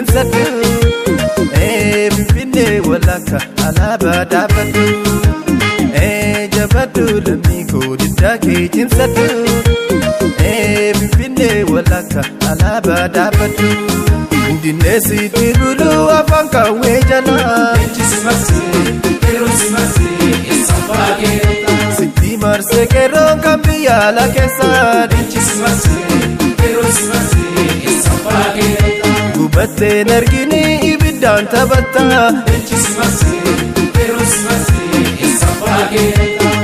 cimsatu Finfinnee walakka alaabaa dhaabbatu Jabadhu lammii koo diddaa kee cimsatu Finfinnee walakka alaabaa dhaabbatu Dinneesitti buluu afaan qawwee jalaa Sitti marsee qeerroon kan biyya alaa keessaa Gubatteen argini ibiddaan taphatta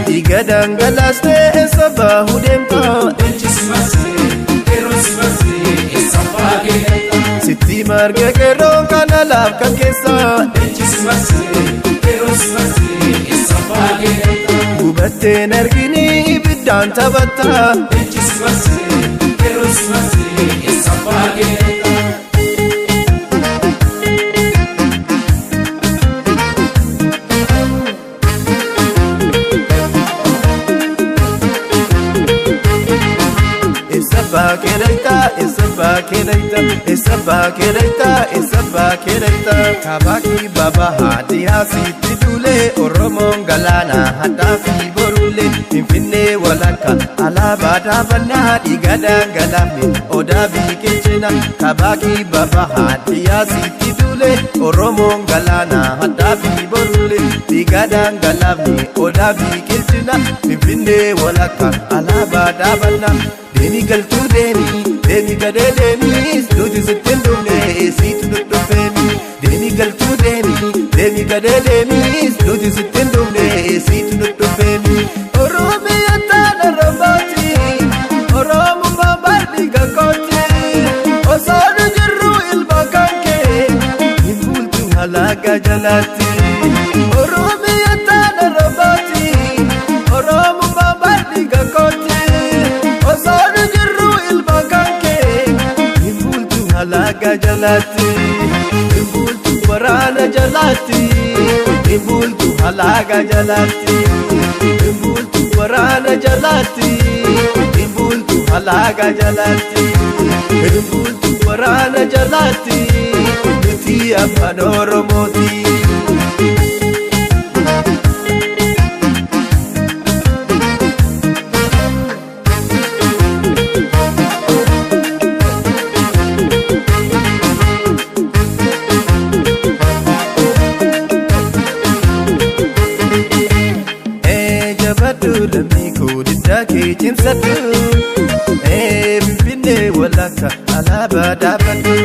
Dhiiga dhangalaastee eessa baahuu deemta Sitti marga qeerroon kan alaaf kan keessaa Gubatteen argini ibiddaan taphatta Esa bakereita Kabaki baba hadi asitti dule Oromoon galaana haddaa fi borule Finfinnee walakka alaabaa dhaabannaa dhiiga dhangalaafne odaa biqilchina Kabaki baba hadi asitti dule Oromoon galaana haddaa fi borule dhiiga dhangalaafne odaa biqilchina Finfinnee walakka alaabaa dhaabannaa Demi galtuu demi gadee demi Nuti sittin dhumne siitu dhudhufeemi Demi galtuu demi gadee demi Nuti sittin dhumne siitu dhudhufeemi Oromiyaa taana robooti Oromummaa barri gaggooti Osoo nu jirru ilma kan kee Hin bultu halaaga jalaatti Oromiyaa taana robooti Oromummaa barri gaggooti Halaga jalati, imbultu warana jalati, imbultu halaga jalati, imbultu warana jalati, imbultu halaga jalati, imbultu warana jalati, nuti afaan Oromooti. Cimsatu Finfinnee walakka alaabaa dhaabbatu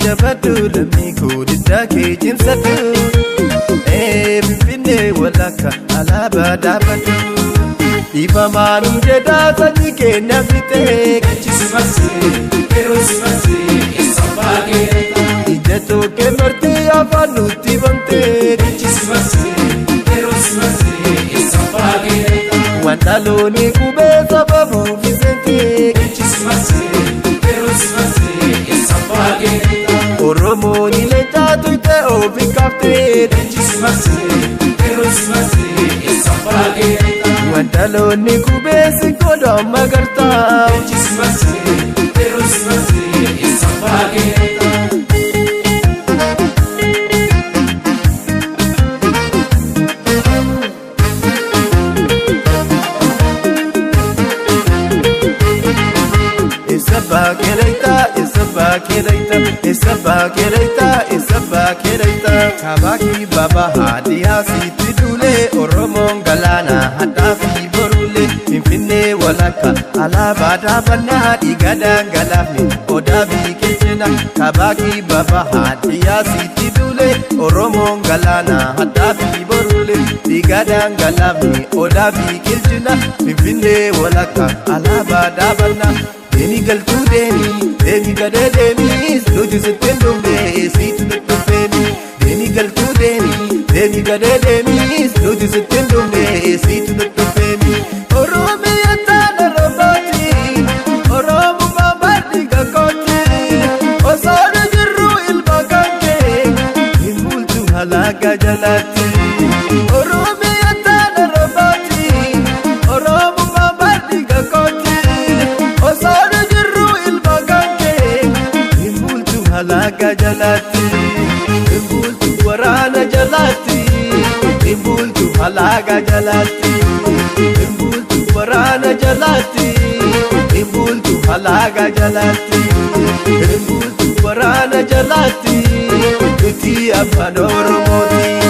Jabadhu lammii koo diddaa kee cimsatu Finfinnee walakka alaabaa dhaabbatu Dhiibamaan jedhaa sanyii keenya fixee Ija tokkee martee afaan nutti bamtee Wandalooni kubee sababu fisente Oromooni leencaa tuyte ofi kaftee Wandalooni kubee sikoloo magartaa Esa bakereita Kabaki baba hadi asitti dule Oromoon galaana haddaa fi borule Finfinnee walakka alaabaa dhaabannaa dhiiga dhangalaafne odaa biqilchina Kabaki baba hadi asitti dule Oromoon galaana haddaa fi borule dhiiga dhangalaafne odaa biqilchina Finfinnee walakka alaabaa dhaabannaa Demi galtuu demi gadee demi Nuti sittin dhumne siitu dhudhufeemi Demi galtuu demi gadee demi Nuti sittin dhumne siitu dhudhufeemi Oromiyaa taana robooti Oromummaa barri gaggooti Osoo nu jirru ilma kan kee Hin bultu halaaga jalaatti Oromiyaa taana robooti Oromummaa barri gaggooti Osoo nu jirru ilma kan kee halaga jalatti Imbultu warana jalatti Imbultu halaga jalatti Imbultu warana jalatti Imbultu halaga jalatti Imbultu warana jalatti Iti abban Oromoti